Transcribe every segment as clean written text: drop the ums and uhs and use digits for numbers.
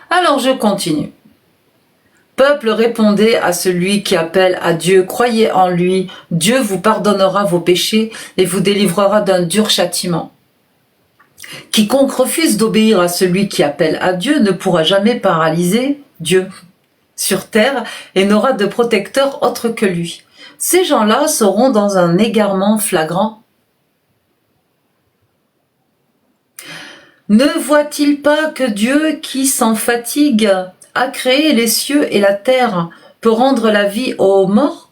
Alors je continue. Peuple, répondez à celui qui appelle à Dieu, croyez en lui, Dieu vous pardonnera vos péchés et vous délivrera d'un dur châtiment. Quiconque refuse d'obéir à celui qui appelle à Dieu ne pourra jamais paralyser Dieu sur terre et n'aura de protecteur autre que lui. Ces gens-là seront dans un égarement flagrant. Ne voit-il pas que Dieu, qui sans fatigue a créé les cieux et la terre, peut rendre la vie aux morts?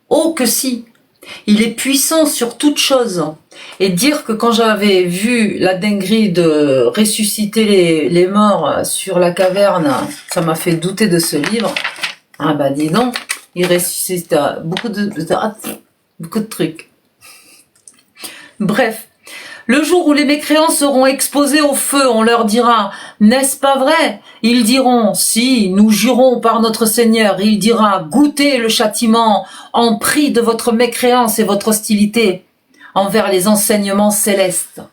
Oh que si! Il est puissant sur toute chose. Et dire que quand j'avais vu la dinguerie de ressusciter les morts sur la caverne, ça m'a fait douter de ce livre. Ah bah dis donc, il ressuscite beaucoup de trucs. Bref. Le jour où les mécréants seront exposés au feu, on leur dira, n'est-ce pas vrai? Ils diront, si, nous jurons par notre Seigneur. Il dira, goûtez le châtiment en prix de votre mécréance et votre hostilité envers les enseignements célestes.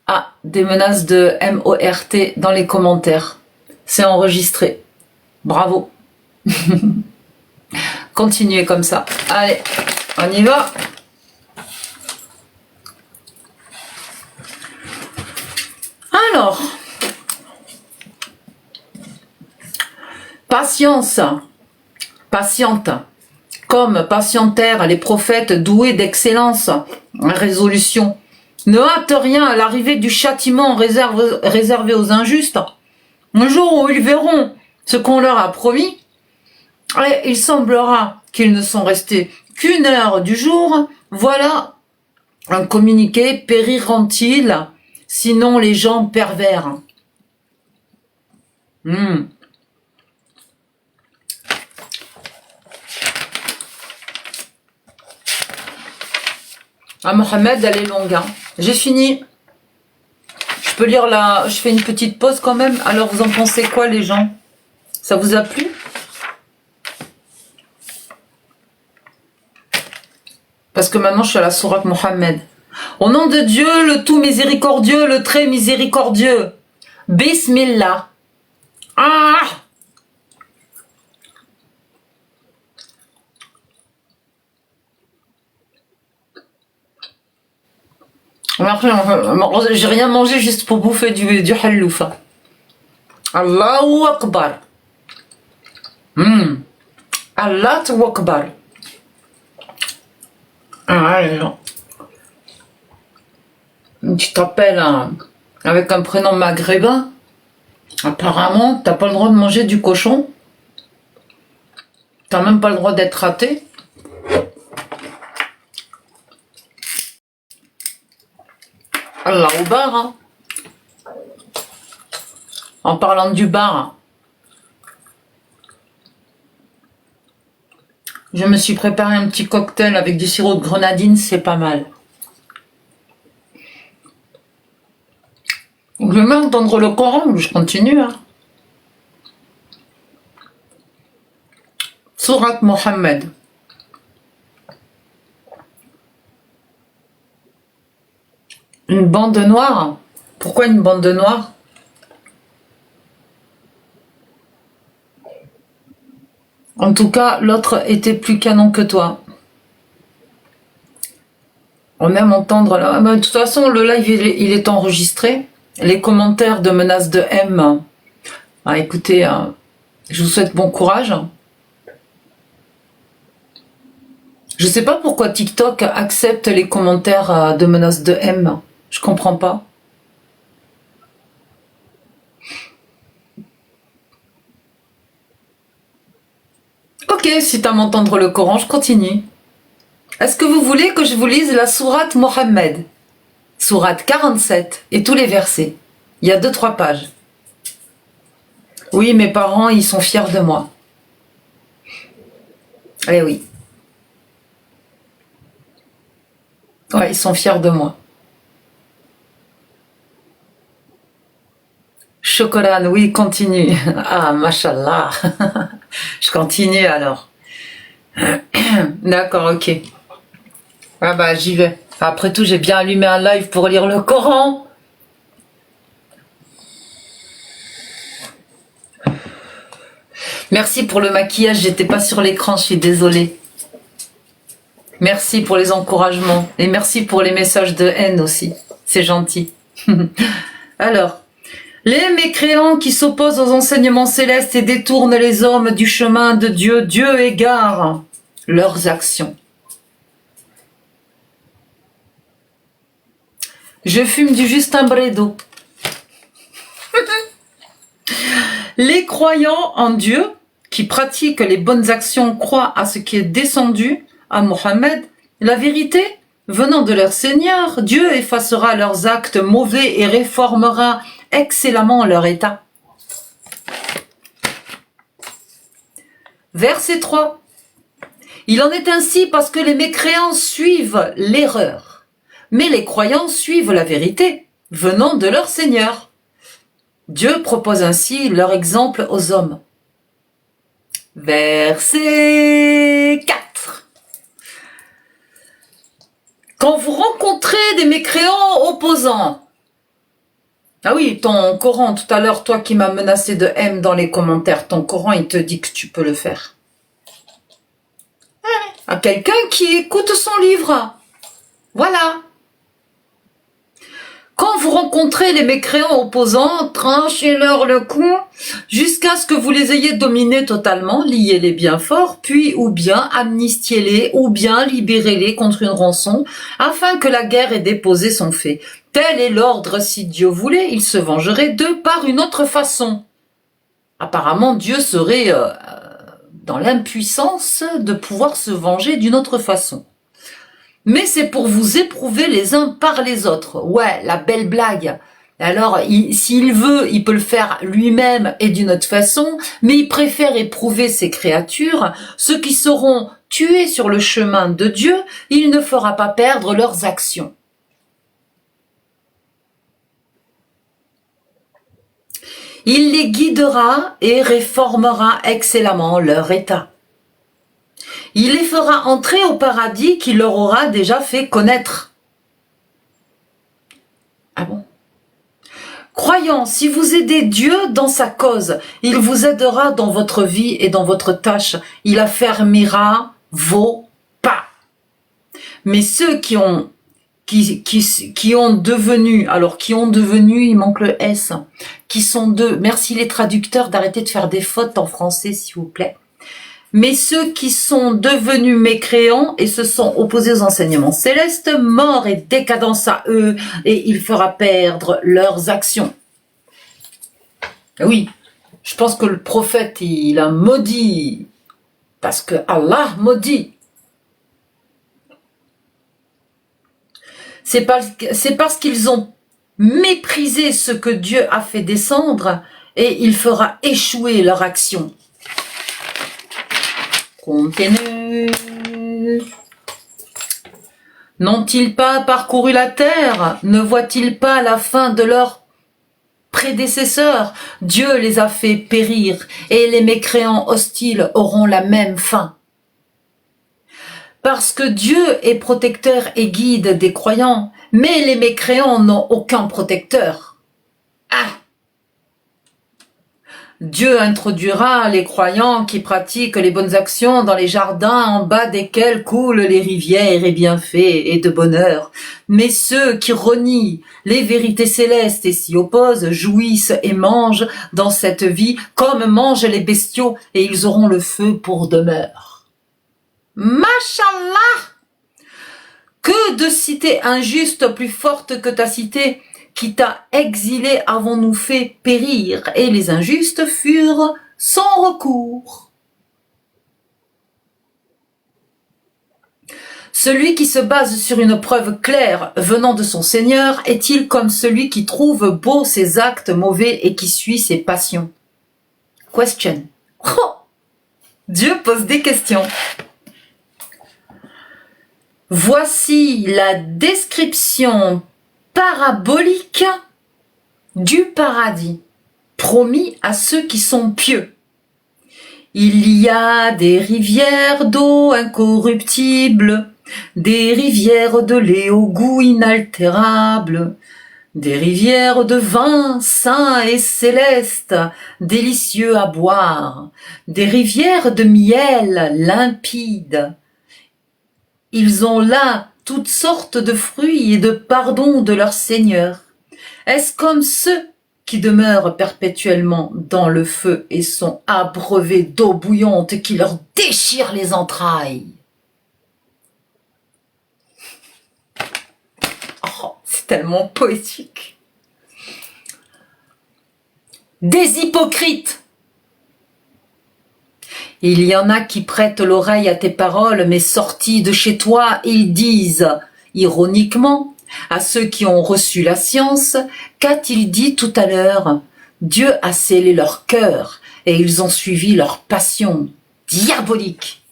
Ah, des menaces de MORT dans les commentaires. C'est enregistré. Bravo. Continuez comme ça. Allez, on y va. Alors, patience, patiente, comme patientèrent les prophètes doués d'excellence, résolution. Ne hâte rien à l'arrivée du châtiment réservé aux injustes. Un jour où ils verront ce qu'on leur a promis, et il semblera qu'ils ne sont restés qu'une heure du jour. Voilà un communiqué, périront-ils, sinon les gens pervers. Ah, Mohamed, elle est longue. Hein. J'ai fini. Je peux lire là. Je fais une petite pause quand même. Alors, vous en pensez quoi, les gens? Ça vous a plu? Parce que maintenant, je suis à la sourate Mohammed. Au nom de Dieu, le tout miséricordieux, le très miséricordieux. Bismillah. Ah! J'ai rien mangé juste pour bouffer du hallouf. Allahu Akbar. Allahu Akbar. Ah, tu t'appelles avec un prénom maghrébin. Apparemment, t'as pas le droit de manger du cochon. T'as même pas le droit d'être raté. Allah au bar, hein. En parlant du bar, je me suis préparé un petit cocktail avec du sirop de grenadine, c'est pas mal. Je vais même entendre le Coran, je continue. Hein. Sourate Mohammed. Une bande noire? Pourquoi une bande noire? En tout cas, l'autre était plus canon que toi. On aime entendre... de toute façon, le live, il est enregistré. Les commentaires de menaces de M. Ah, écoutez, je vous souhaite bon courage. Je sais pas pourquoi TikTok accepte les commentaires de menaces de M. Je comprends pas. Ok, si t'aimes entendre le Coran, je continue. Est-ce que vous voulez que je vous lise la sourate Mohammed? Sourate 47 et tous les versets. Il y a 2-3 pages. Oui, mes parents, ils sont fiers de moi. Eh oui. Ouais, ils sont fiers de moi. Chocolat, oui, continue. Ah, mashallah. Je continue alors. D'accord, ok. Ah bah j'y vais. Après tout, j'ai bien allumé un live pour lire le Coran. Merci pour le maquillage, j'étais pas sur l'écran, je suis désolée. Merci pour les encouragements et merci pour les messages de haine aussi. C'est gentil. Alors, les mécréants qui s'opposent aux enseignements célestes et détournent les hommes du chemin de Dieu, Dieu égare leurs actions. Je fume du Justin Brédo. Les croyants en Dieu qui pratiquent les bonnes actions croient à ce qui est descendu à Mohammed, la vérité venant de leur Seigneur, Dieu effacera leurs actes mauvais et réformera excellemment leur état. Verset 3. Il en est ainsi parce que les mécréants suivent l'erreur, mais les croyants suivent la vérité venant de leur Seigneur. Dieu propose ainsi leur exemple aux hommes. Verset 4. Quand vous rencontrez des mécréants opposants, ah oui, ton Coran, tout à l'heure, toi qui m'as menacé de M dans les commentaires, ton Coran, il te dit que tu peux le faire. À quelqu'un qui écoute son livre. Voilà. Quand vous rencontrez les mécréants opposants, tranchez-leur le cou jusqu'à ce que vous les ayez dominés totalement, liez-les bien fort, puis ou bien amnistiez-les, ou bien libérez-les contre une rançon, afin que la guerre ait déposé son fait. Tel est l'ordre, si Dieu voulait, il se vengerait d'eux par une autre façon. Apparemment, Dieu serait dans l'impuissance de pouvoir se venger d'une autre façon. Mais c'est pour vous éprouver les uns par les autres. Ouais, la belle blague. Alors, s'il veut, il peut le faire lui-même et d'une autre façon, mais il préfère éprouver ses créatures, ceux qui seront tués sur le chemin de Dieu, il ne fera pas perdre leurs actions. Il les guidera et réformera excellemment leur état. Il les fera entrer au paradis qu'il leur aura déjà fait connaître. Ah bon? Croyants, si vous aidez Dieu dans sa cause, il vous aidera dans votre vie et dans votre tâche. Il affermira vos pas. Mais ceux qui ont devenu, il manque le S, merci les traducteurs d'arrêter de faire des fautes en français s'il vous plaît. Mais ceux qui sont devenus mécréants et se sont opposés aux enseignements célestes, mort et décadence à eux, et il fera perdre leurs actions. Oui, je pense que le prophète, il a maudit, parce que Allah maudit. C'est parce qu'ils ont méprisé ce que Dieu a fait descendre, et il fera échouer leur action. Continue. N'ont-ils pas parcouru la terre? Ne voient-ils pas la fin de leurs prédécesseurs? Dieu les a fait périr, et les mécréants hostiles auront la même fin. Parce que Dieu est protecteur et guide des croyants, mais les mécréants n'ont aucun protecteur. Ah! Dieu introduira les croyants qui pratiquent les bonnes actions dans les jardins en bas desquels coulent les rivières et bienfaits et de bonheur. Mais ceux qui renient les vérités célestes et s'y opposent jouissent et mangent dans cette vie comme mangent les bestiaux et ils auront le feu pour demeure. Mashallah! Que de cités injustes plus fortes que ta cité qui t'a exilé avons-nous fait périr, et les injustes furent sans recours. Celui qui se base sur une preuve claire venant de son Seigneur est-il comme celui qui trouve beaux ses actes mauvais et qui suit ses passions? Question. Oh, Dieu pose des questions. Voici la description parabolique du paradis, promis à ceux qui sont pieux. Il y a des rivières d'eau incorruptible des rivières de lait au goût inaltérable, des rivières de vin saint et céleste, délicieux à boire, des rivières de miel limpide. Ils ont là toutes sortes de fruits et de pardons de leur Seigneur. Est-ce comme ceux qui demeurent perpétuellement dans le feu et sont abreuvés d'eau bouillante qui leur déchire les entrailles? Oh, c'est tellement poétique. Des hypocrites. Il y en a qui prêtent l'oreille à tes paroles, mais sortis de chez toi, ils disent, ironiquement, à ceux qui ont reçu la science, qu'a-t-il dit tout à l'heure? Dieu a scellé leur cœur et ils ont suivi leur passion diabolique.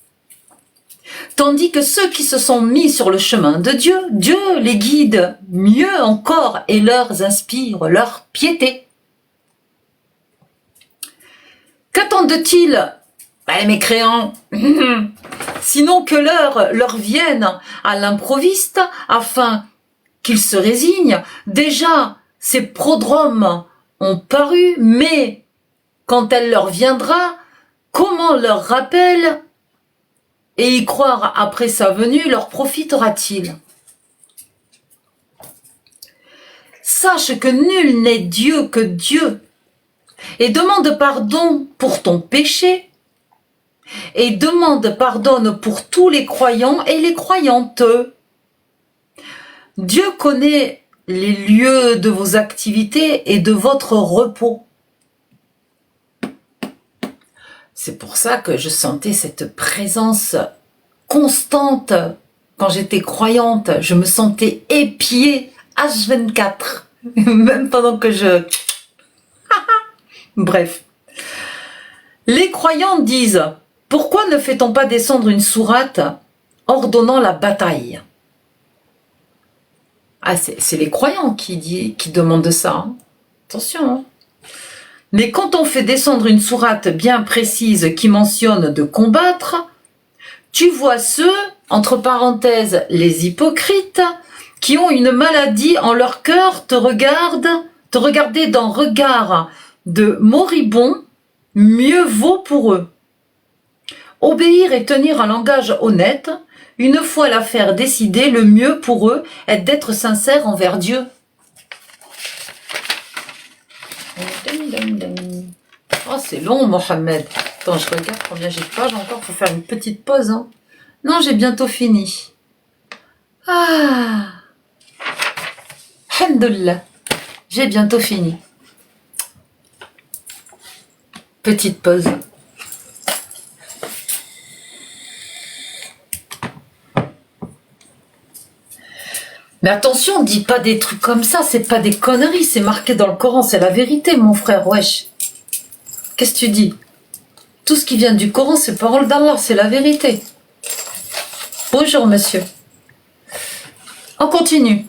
Tandis que ceux qui se sont mis sur le chemin de Dieu, Dieu les guide mieux encore et leur inspire leur piété. Qu'attendent-ils, les mécréants, sinon que l'heure leur vienne à l'improviste afin qu'ils se résignent? Déjà, ces prodromes ont paru, mais quand elle leur viendra, comment leur rappel et y croire après sa venue leur profitera-t-il? Sache que nul n'est Dieu que Dieu, et demande pardon pour ton péché, et demande pardon pour tous les croyants et les croyantes. Dieu connaît les lieux de vos activités et de votre repos. C'est pour ça que je sentais cette présence constante. Quand j'étais croyante, je me sentais épiée H24, même pendant que je... Bref. Les croyants disent, pourquoi ne fait-on pas descendre une sourate ordonnant la bataille? Ah, c'est les croyants qui demandent ça. Hein. Attention. Hein. Mais quand on fait descendre une sourate bien précise qui mentionne de combattre, tu vois ceux, entre parenthèses, les hypocrites, qui ont une maladie en leur cœur, te regarder d'un regard de moribond, mieux vaut pour eux. Obéir et tenir un langage honnête, une fois l'affaire décidée, le mieux pour eux est d'être sincères envers Dieu. Oh, c'est long, Mohamed. Attends, je regarde combien j'ai de pages encore. Faut faire une petite pause. Hein. Non, j'ai bientôt fini. Ah, alhamdoulilah. J'ai bientôt fini. Petite pause. Mais attention, dis pas des trucs comme ça, c'est pas des conneries, c'est marqué dans le Coran, c'est la vérité, mon frère, wesh. Qu'est-ce que tu dis? Tout ce qui vient du Coran, c'est parole d'Allah, c'est la vérité. Bonjour, monsieur. On continue.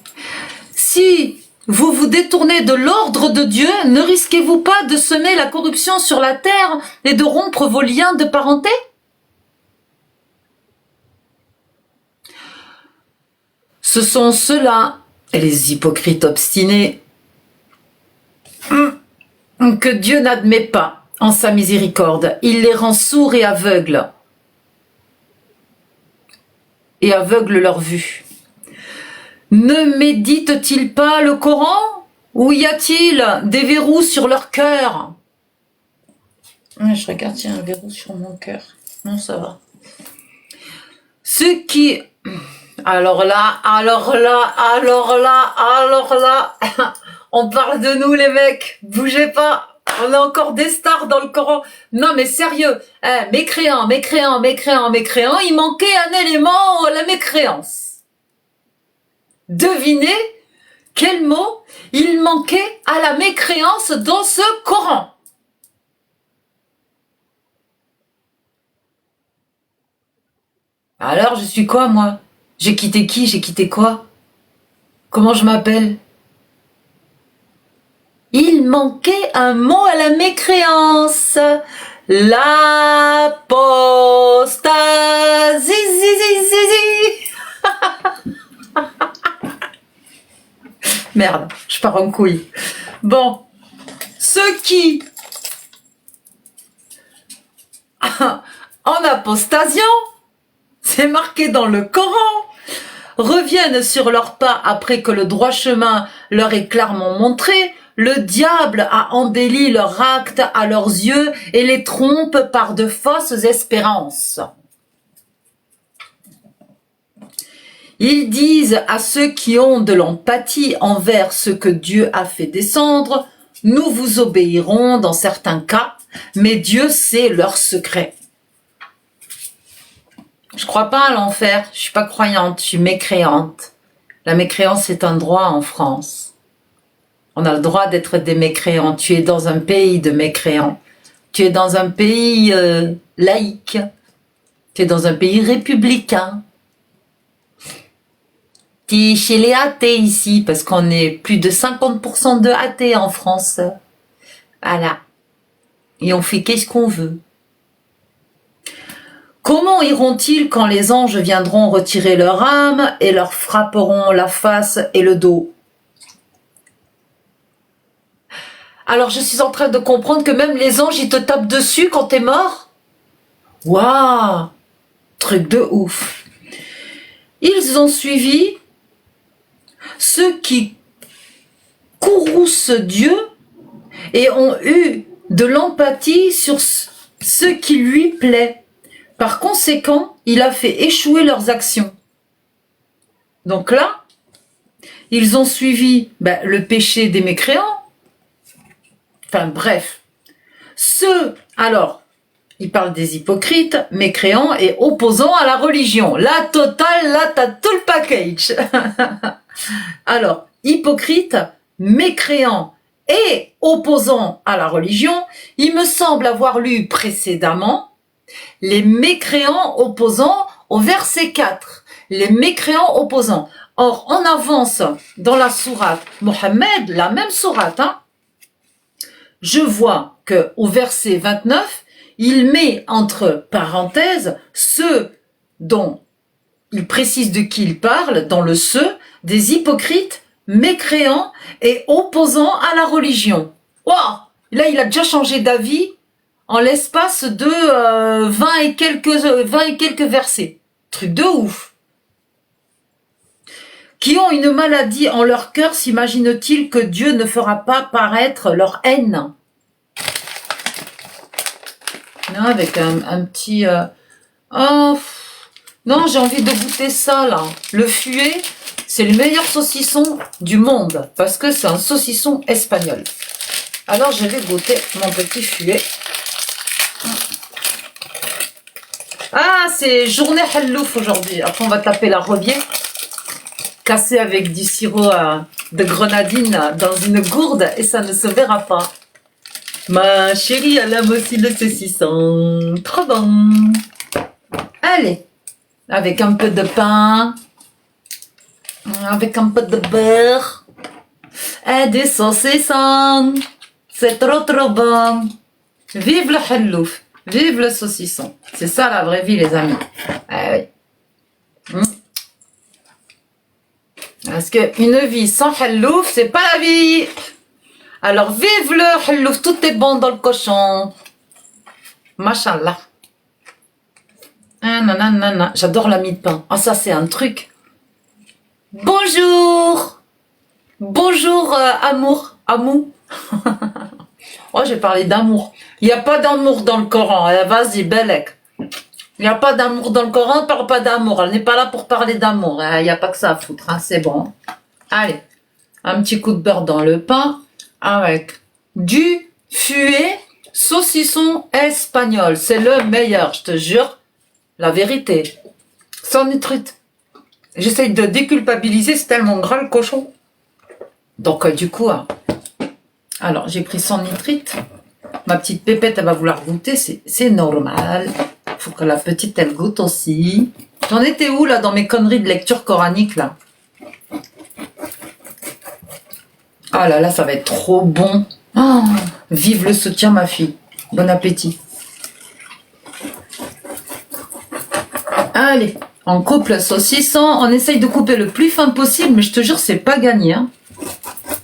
Si vous vous détournez de l'ordre de Dieu, ne risquez-vous pas de semer la corruption sur la terre et de rompre vos liens de parenté? Ce sont ceux-là, les hypocrites obstinés, que Dieu n'admet pas en sa miséricorde. Il les rend sourds et aveugle leur vue. Ne méditent-ils pas le Coran? Ou y a-t-il des verrous sur leur cœur? Je regarde s'il y a un verrou sur mon cœur. Non, ça va. Ceux qui... Alors là, on parle de nous les mecs, bougez pas, on a encore des stars dans le Coran. Non mais sérieux, mécréant, il manquait un élément à la mécréance. Devinez quel mot il manquait à la mécréance dans ce Coran. Alors je suis quoi moi? J'ai quitté qui? J'ai quitté quoi? Comment je m'appelle? Il manquait un mot à la mécréance. L'apostasie. Merde, je pars en couille. Bon, ceux qui, en apostasiant, c'est marqué dans le Coran, reviennent sur leurs pas après que le droit chemin leur est clairement montré, le diable a embelli leur acte à leurs yeux et les trompe par de fausses espérances. Ils disent à ceux qui ont de l'empathie envers ce que Dieu a fait descendre, nous vous obéirons dans certains cas, mais Dieu sait leurs secrets. Je crois pas à l'enfer, je suis pas croyante, je suis mécréante. La mécréance c'est un droit en France. On a le droit d'être des mécréants. Tu es dans un pays de mécréants. Tu es dans un pays laïque. Tu es dans un pays républicain. Tu es chez les athées ici, parce qu'on est plus de 50% de athées en France. Voilà. Et on fait qu'est-ce qu'on veut. Comment iront-ils quand les anges viendront retirer leur âme et leur frapperont la face et le dos? Alors je suis en train de comprendre que même les anges, ils te tapent dessus quand t'es mort? Waouh! Truc de ouf. Ils ont suivi ceux qui courroucent Dieu et ont eu de l'empathie sur ce qui lui plaît. Par conséquent, il a fait échouer leurs actions. Donc là, ils ont suivi le péché des mécréants. Enfin bref. Alors, il parle des hypocrites, mécréants et opposants à la religion. La totale, là t'as tout le package. Alors, hypocrite, mécréant et opposant à la religion, il me semble avoir lu précédemment les mécréants opposants au verset 4. Les mécréants opposants. Or, on avance dans la sourate Mohammed, la même sourate, je vois que au verset 29, il met entre parenthèses ceux dont il précise de qui il parle, dans le ceux, des hypocrites, mécréants et opposants à la religion. Wow! Là, il a déjà changé d'avis en l'espace de 20 et quelques versets. Truc de ouf. Qui ont une maladie en leur cœur, s'imaginent-ils que Dieu ne fera pas paraître leur haine? Non, avec un petit... Oh, non, j'ai envie de goûter ça, là. Le fuet, c'est le meilleur saucisson du monde, parce que c'est un saucisson espagnol. Alors, je vais goûter mon petit fuet. Ah, c'est journée hallouf aujourd'hui. Après, on va taper la rebier. Cassé avec du sirop de grenadine dans une gourde et ça ne se verra pas. Ma chérie, elle aime aussi le saucisson. Trop bon. Allez, avec un peu de pain, avec un peu de beurre et des saucissons. C'est trop bon. Vive le hallouf, vive le saucisson. C'est ça la vraie vie, les amis. Ah oui. Parce qu'une vie sans hallouf, c'est pas la vie. Alors vive le hallouf, tout est bon dans le cochon. Machallah. Ah, nanana. J'adore la mie de pain. Ah, ça c'est un truc. Bonjour. Bonjour amour. Amou. Oh, j'ai parlé d'amour. Il n'y a pas d'amour dans le Coran. Vas-y, Belek. Il n'y a pas d'amour dans le Coran, parle pas d'amour. Elle n'est pas là pour parler d'amour. Il n'y a pas que ça à foutre, c'est bon. Allez, un petit coup de beurre dans le pain avec du fuet saucisson espagnol. C'est le meilleur, je te jure. La vérité. Sans nitrite. J'essaye de déculpabiliser, c'est tellement gras le cochon. Donc du coup, alors j'ai pris sans nitrite. Ma petite pépette, elle va vouloir goûter, c'est normal. Faut que la petite, elle goûte aussi. J'en étais où, là, dans mes conneries de lecture coranique, là? Ah là là, ça va être trop bon. Oh, vive le soutien, ma fille. Bon appétit. Allez, on coupe le saucisson. On essaye de couper le plus fin possible, mais je te jure, c'est pas gagné, hein.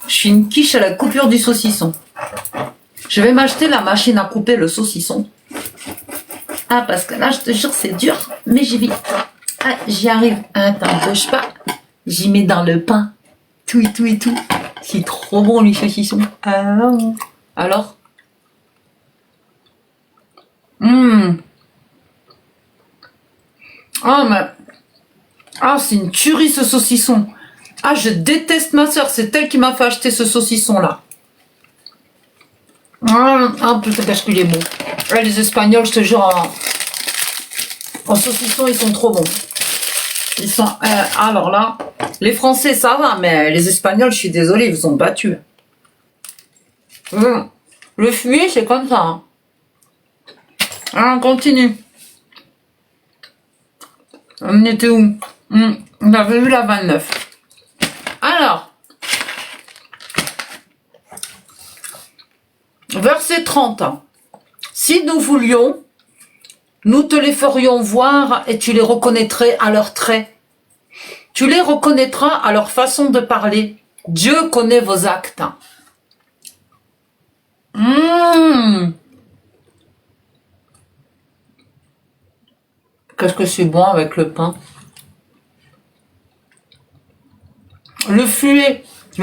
Je suis une quiche à la coupure du saucisson. Je vais m'acheter la machine à couper le saucisson. Ah, parce que là, je te jure, c'est dur, mais j'y vais. Ah, j'y arrive. Attends, bouge pas. J'y mets dans le pain. Tout et tout et tout. C'est trop bon, les saucissons. Alors Ah, mais... Ah, c'est une tuerie, ce saucisson. Ah, je déteste ma soeur. C'est elle qui m'a fait acheter ce saucisson-là. Ah, putain, qu'est-ce qu'il est bon. Les Espagnols, je te jure, en saucisson, ils sont trop bons. Ils sont... alors là, les Français, ça va, mais les Espagnols, je suis désolée, ils vous ont battus. Le fuet, c'est comme ça. Hein. On continue. On était où? On avait vu la 29. Alors, verset 30. Si nous voulions, nous te les ferions voir et tu les reconnaîtrais à leurs traits. Tu les reconnaîtras à leur façon de parler. Dieu connaît vos actes. Qu'est-ce que c'est bon avec le pain. Le fuet, c'est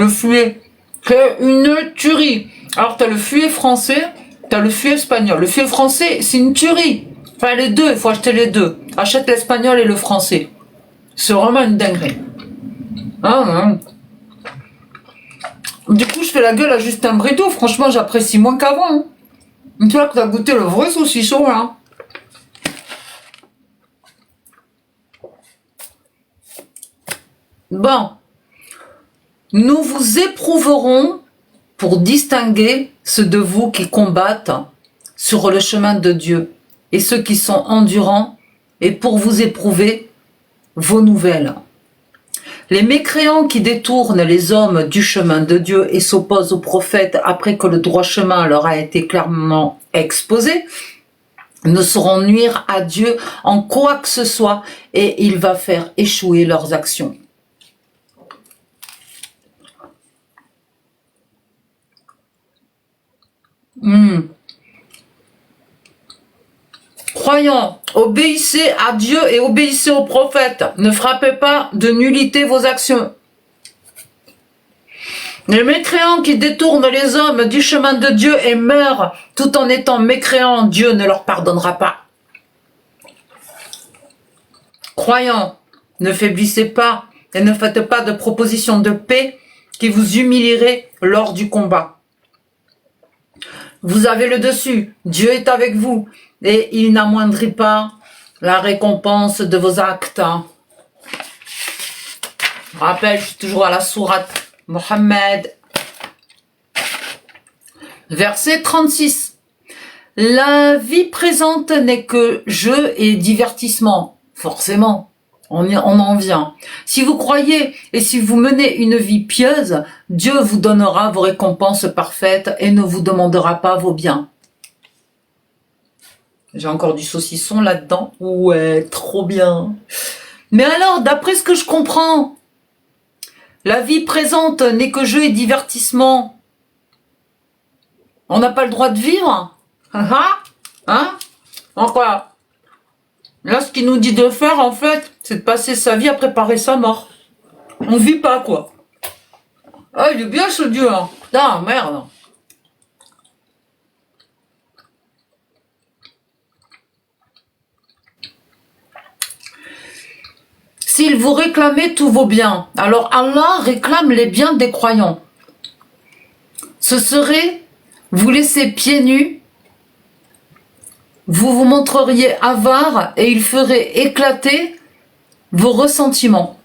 une tuerie. Alors, t'as le fuet français, t'as le fuet espagnol. Le fuet français, c'est une tuerie. Enfin, les deux, il faut acheter les deux. Achète l'espagnol et le français. C'est vraiment une dinguerie. Du coup, je fais la gueule à Justin Bridou. Franchement, j'apprécie moins qu'avant. Une fois que t'as goûté le vrai saucisson, là. Bon. Nous vous éprouverons pour distinguer ceux de vous qui combattent sur le chemin de Dieu et ceux qui sont endurants, et pour vous éprouver vos nouvelles. Les mécréants qui détournent les hommes du chemin de Dieu et s'opposent aux prophètes après que le droit chemin leur a été clairement exposé, ne sauront nuire à Dieu en quoi que ce soit, et il va faire échouer leurs actions. Croyants, obéissez à Dieu et obéissez aux prophètes. Ne frappez pas de nullité vos actions. Les mécréants qui détournent les hommes du chemin de Dieu et meurent tout en étant mécréants, Dieu ne leur pardonnera pas. Croyants, ne faiblissez pas et ne faites pas de propositions de paix qui vous humilierait lors du combat. Vous avez le dessus, Dieu est avec vous et il n'amoindrit pas la récompense de vos actes. Je rappelle, je suis toujours à la sourate Mohammed. Verset 36. La vie présente n'est que jeu et divertissement. Forcément, on en vient. Si vous croyez et si vous menez une vie pieuse, Dieu vous donnera vos récompenses parfaites et ne vous demandera pas vos biens. J'ai encore du saucisson là-dedans. Ouais, trop bien. Mais alors, d'après ce que je comprends, la vie présente n'est que jeu et divertissement. On n'a pas le droit de vivre? Hein? Encore. Là, ce qu'il nous dit de faire, en fait, c'est de passer sa vie à préparer sa mort. On vit pas, quoi. Ah, il est bien ce Dieu, hein. Putain, merde. S'il vous réclamait tous vos biens, alors Allah réclame les biens des croyants. Ce serait vous laisser pieds nus, vous vous montreriez avare et il ferait éclater vos ressentiments.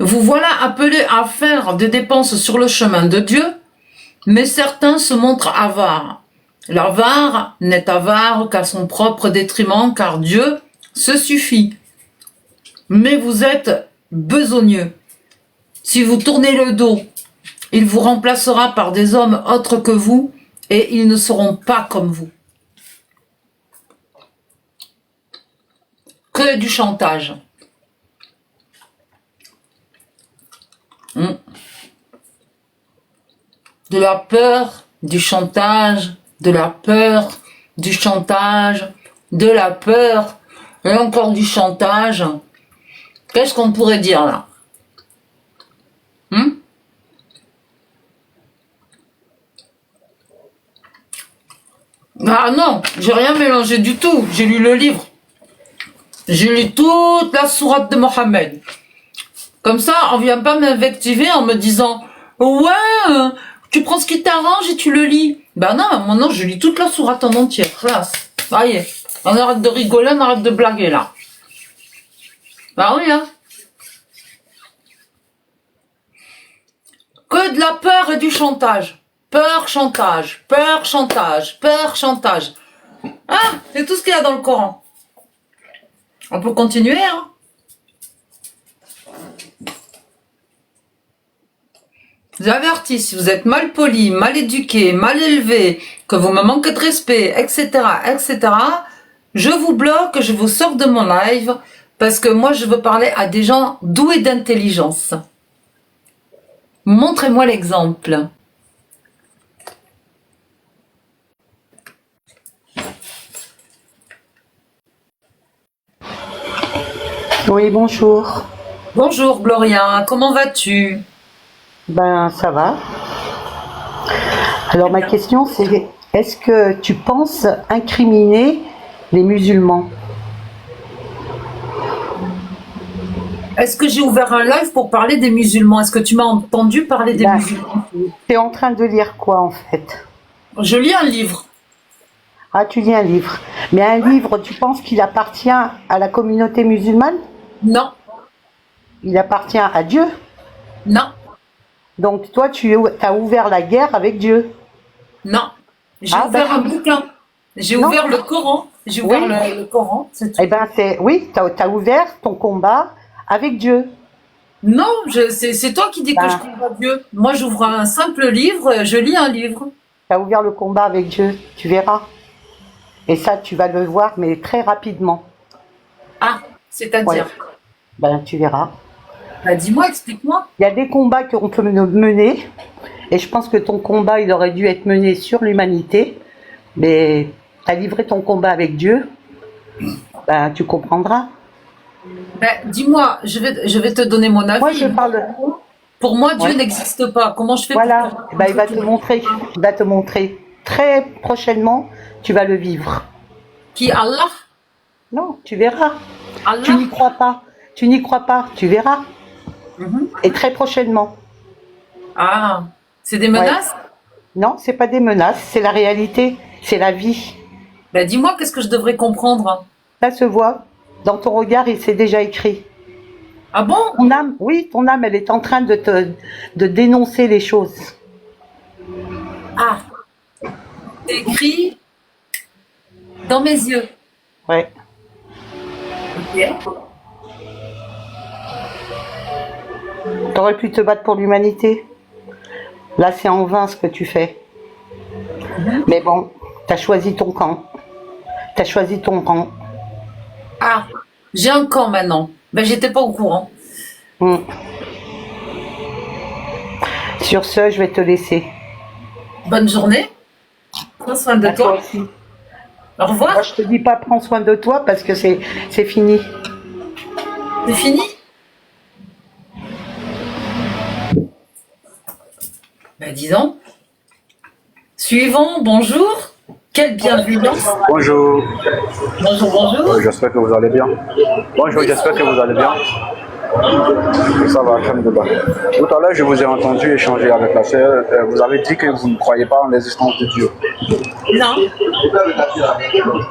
Vous voilà appelés à faire des dépenses sur le chemin de Dieu, mais certains se montrent avares. L'avare n'est avare qu'à son propre détriment, car Dieu se suffit. Mais vous êtes besogneux. Si vous tournez le dos, il vous remplacera par des hommes autres que vous, et ils ne seront pas comme vous. Que du chantage. de la peur, du chantage, de la peur, du chantage, de la peur, et encore du chantage. Qu'est-ce qu'on pourrait dire là? Ah non, j'ai rien mélangé du tout. J'ai lu le livre. J'ai lu toute la sourate de Mohammed. Comme ça, on vient pas m'invectiver en me disant ouais, tu prends ce qui t'arrange et tu le lis. Ben non, maintenant je lis toute la sourate en entière. Classe. Ça y est. On arrête de rigoler, on arrête de blaguer là. Bah oui, hein. Que de la peur et du chantage. Peur, chantage, peur, chantage, peur, chantage. Ah, c'est tout ce qu'il y a dans le Coran. On peut continuer, hein. J'avertis, si vous êtes mal poli, mal éduqué, mal élevé, que vous me manquez de respect, etc., etc., je vous bloque, je vous sors de mon live, parce que moi, je veux parler à des gens doués d'intelligence. Montrez-moi l'exemple. Oui, bonjour. Bonjour Gloria, comment vas-tu? Ben, ça va. Alors, ma question, c'est est-ce que tu penses incriminer les musulmans? Est-ce que j'ai ouvert un live pour parler des musulmans? Est-ce que tu m'as entendu parler des musulmans? Tu es en train de lire quoi, en fait? Je lis un livre. Ah, tu lis un livre. Mais un livre, tu penses qu'il appartient à la communauté musulmane? Non. Il appartient à Dieu? Non. Donc, toi, tu as ouvert la guerre avec Dieu? Non. J'ai ben, ouvert un bouquin. J'ai ouvert le Coran. J'ai ouvert le Coran, c'est tout. Eh ben, oui, tu as ouvert ton combat avec Dieu. Non, c'est toi qui dis que je combat Dieu. Moi, j'ouvre un simple livre, je lis un livre. Tu as ouvert le combat avec Dieu, tu verras. Et ça, tu vas le voir, mais très rapidement. Ah, c'est-à-dire? Ouais. Ben, tu verras. Bah, dis-moi, explique-moi. Il y a des combats qu'on peut mener, et je pense que ton combat, il aurait dû être mené sur l'humanité, mais tu as livré ton combat avec Dieu, ben, tu comprendras. Ben, dis-moi, je vais te donner mon avis. Moi, je parle... Pour moi, Dieu n'existe pas. Comment je fais voilà. pour... Ben, il va te montrer. Très prochainement, tu vas le vivre. Qui, Allah? Non, tu verras. Allah? Tu n'y crois pas. Tu n'y crois pas, tu verras. Et très prochainement. Ah, c'est des menaces? Non, c'est pas des menaces, c'est la réalité, c'est la vie. Ben, dis-moi, qu'est-ce que je devrais comprendre? Ça se voit. Dans ton regard, il s'est déjà écrit. Ah bon? Ton âme, oui, ton âme, elle est en train de dénoncer les choses. Ah, c'est écrit dans mes yeux. Ouais. Ok. T'aurais pu te battre pour l'humanité. Là, c'est en vain ce que tu fais. Mais bon, t'as choisi ton camp. T'as choisi ton rang. Ah, j'ai un camp maintenant. Ben, j'étais pas au courant. Sur ce, je vais te laisser. Bonne journée. Prends soin de toi. Aussi. Au revoir. Moi, je te dis pas prends soin de toi parce que c'est fini. C'est fini? Ben, dis donc. Suivant, bonjour. Quelle bienveillance. Bonjour. Bonjour, bonjour. J'espère que vous allez bien. Bonjour, j'espère que vous allez bien. Ça va, alhamdoulilah. Tout à l'heure, je vous ai entendu échanger avec la sœur. Vous avez dit que vous ne croyez pas en l'existence de Dieu. Non.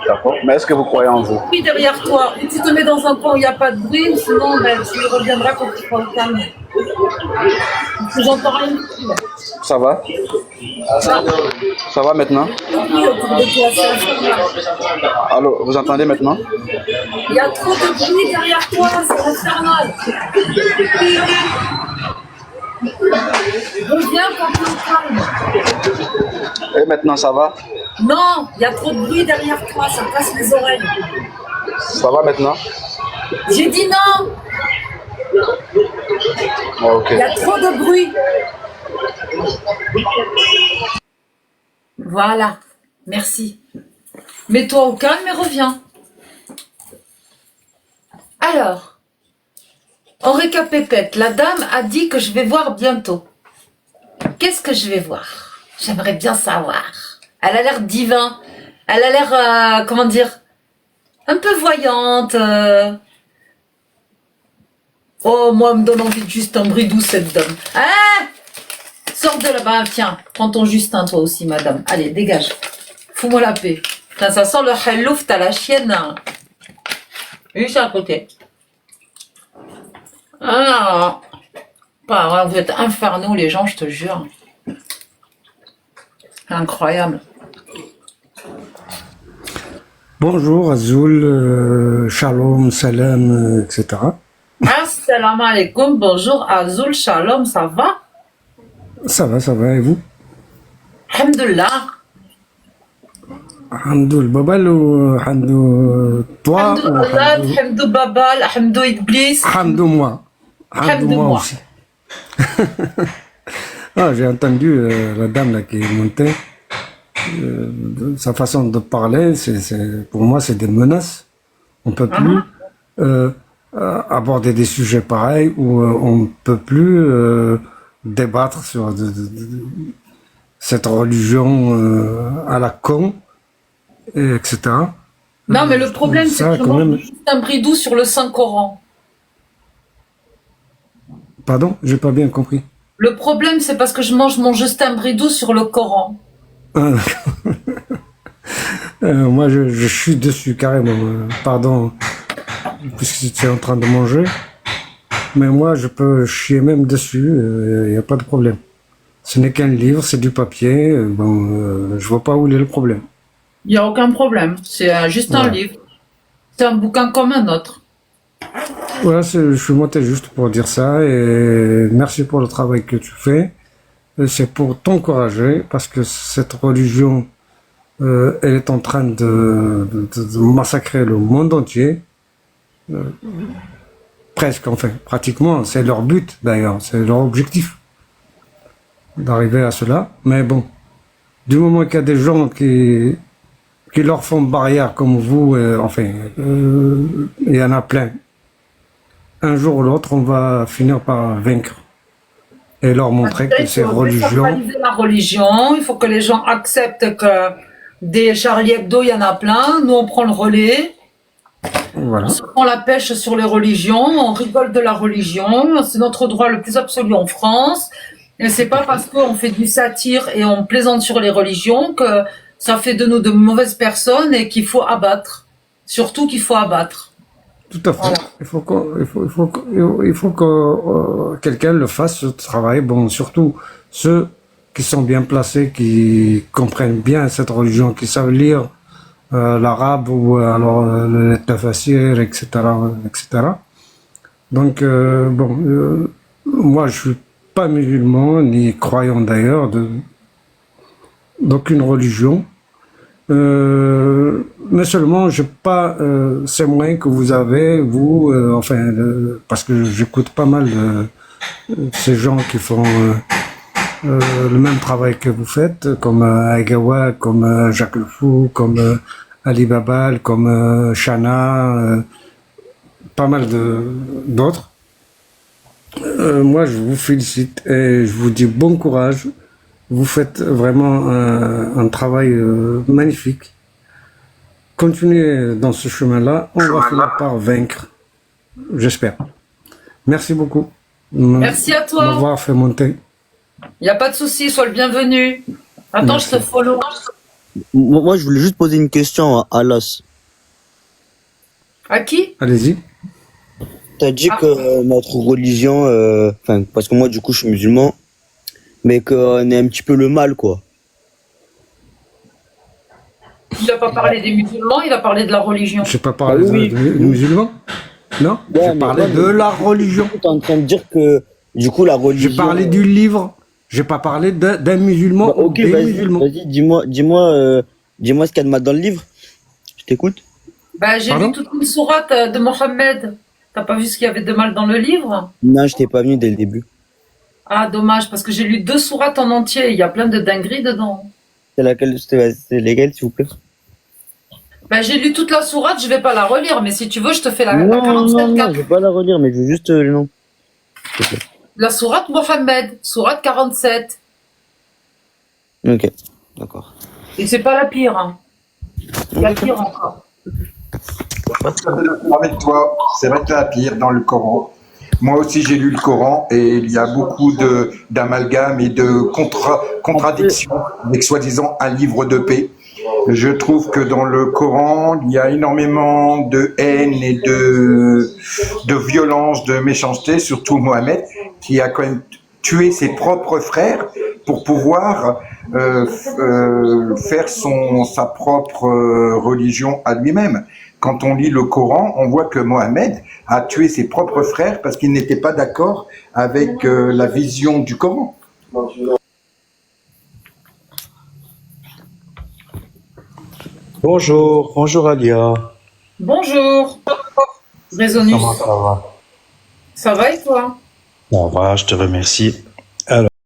D'accord. Mais est-ce que vous croyez en vous? Oui, derrière toi. Et tu te mets dans un coin où il n'y a pas de bruit, sinon ben, tu reviendras quand tu seras au calme. Parce que j'entends rien du tout. Ça va? Ça va maintenant? Oui, autour de toi, c'est infernal. Allô, vous entendez maintenant? Il y a trop de bruit derrière toi, c'est infernal. Reviens quand tu es calme. Et maintenant, ça va? Non, il y a trop de bruit derrière toi, ça me casse les oreilles. Ça va maintenant? J'ai dit non. Ah, ok. Il y a trop de bruit. Voilà, merci. Mets-toi au calme et reviens. Alors, on récapépète. La dame a dit que je vais voir bientôt. Qu'est-ce que je vais voir? J'aimerais bien savoir. Elle a l'air divin. Elle a l'air, comment dire, un peu voyante. Oh, moi, elle me donne envie de Justin Bridou, cette dame. Ah! Sors de là-bas, tiens. Prends ton Justin, toi aussi, madame. Allez, dégage. Fous-moi la paix. Putain, ça sent le hallouf, t'as la chienne. Juste à côté. Ah, pas vrai, vous êtes infernaux, les gens, je te jure. Incroyable. Bonjour Azul, Shalom, Salam, etc. Assalamu alaikum, bonjour Azul, shalom, ça va? Ça va, et vous? Alhamdulillah. Hamdou Babal ou Hamdou toi Hamdou ou Allah, Hamdou Babal, Hamdou Iblis. Hamdou moi? Hamdou moi aussi. Ah, j'ai entendu la dame là qui est montée. Sa façon de parler, pour moi, c'est des menaces. On peut plus aborder des sujets pareils ou on peut plus débattre sur cette religion à la con, et etc. Non, mais le problème, c'est que je mange juste un bridou sur le Saint-Coran. Pardon, j'ai pas bien compris. Le problème, c'est parce que je mange mon Justin Bridou sur le Coran. Ah, moi, je suis dessus carrément. Pardon, puisque tu es en train de manger. Mais moi, je peux chier même dessus. Il n'y a pas de problème. Ce n'est qu'un livre, c'est du papier. Je vois pas où est le problème. Il n'y a aucun problème. C'est juste un livre. C'est un bouquin comme un autre. Voilà, je suis monté juste pour dire ça. Et merci pour le travail que tu fais. C'est pour t'encourager, parce que cette religion, elle est en train de massacrer le monde entier. Presque, enfin, pratiquement. C'est leur but, d'ailleurs. C'est leur objectif d'arriver à cela. Mais bon, du moment qu'il y a des gens qui leur font barrière comme vous, il y en a plein. Un jour ou l'autre, on va finir par vaincre. Et leur montrer que ces religions... La religion, il faut que les gens acceptent que des Charlie Hebdo, il y en a plein. Nous, on prend le relais. Voilà. On se prend la pêche sur les religions. On rigole de la religion. C'est notre droit le plus absolu en France. Et c'est pas parce qu'on fait du satire et on plaisante sur les religions que ça fait de nous de mauvaises personnes et qu'il faut abattre. Surtout qu'il faut abattre. Tout à fait. Voilà. Il faut que quelqu'un le fasse, ce travail. Bon, surtout ceux qui sont bien placés, qui comprennent bien cette religion, qui savent lire l'arabe ou alors le tafsir, etc., etc. Donc, moi, je suis pas musulman, ni croyant d'ailleurs d'aucune religion. Mais seulement, j'ai pas ces moyens que vous avez, vous, parce que j'écoute pas mal ces gens qui font le même travail que vous faites, comme Agawa, comme Jacques Le Fou, comme Ali Babal, comme Shana, pas mal d'autres. Moi, je vous félicite et je vous dis bon courage. Vous faites vraiment un travail magnifique. Continuez dans ce chemin-là. On va finir par vaincre. J'espère. Merci beaucoup. Merci à toi. De m'avoir fait monter. Il n'y a pas de souci, sois le bienvenu. Attends, merci. Je te follow. Moi, je voulais juste poser une question à Alas. À qui? Allez-y. T'as dit que notre religion, parce que moi, du coup, je suis musulman, mais qu'on est un petit peu le mal, quoi. Il n'a pas parlé des musulmans, il a parlé de la religion. Je n'ai pas parlé des musulmans. Non, j'ai parlé de la religion. Tu es en train de dire que, du coup, la religion... J'ai parlé du livre. J'ai pas parlé d'un musulman ou des musulmans. Vas-y, dis-moi ce qu'il y a de mal dans le livre. Je t'écoute. J'ai vu toute une sourate de Mohammed. T'as pas vu ce qu'il y avait de mal dans le livre? Non, je t'ai pas venu dès le début. Ah, dommage, parce que j'ai lu 2 sourates en entier. Il y a plein de dingueries dedans. C'est laquelle, c'est lesquelles, s'il vous plaît? Ben, j'ai lu toute la sourate, je vais pas la relire, mais si tu veux, je te fais la Non, 47 non, 4. je vais pas la relire, mais je veux juste le nom. S'il te plaît. La sourate Mohammed, sourate 47. Ok, d'accord. Et c'est pas la pire, hein. Il y a pire encore. Pas tout à fait d'accord avec toi. C'est vrai que la pire dans le Coran. Moi aussi, j'ai lu le Coran et il y a beaucoup d'amalgames et de contradictions avec soi-disant un livre de paix. Je trouve que dans le Coran, il y a énormément de haine et de violence, de méchanceté, surtout Mohamed, qui a quand même tué ses propres frères pour pouvoir faire sa propre religion à lui-même. Quand on lit le Coran, on voit que Mohamed a tué ses propres frères parce qu'il n'était pas d'accord avec la vision du Coran. Bonjour, bonjour Alia. Bonjour. Raisonnus. Comment ça va? Ça va et toi? Ça va, je te remercie.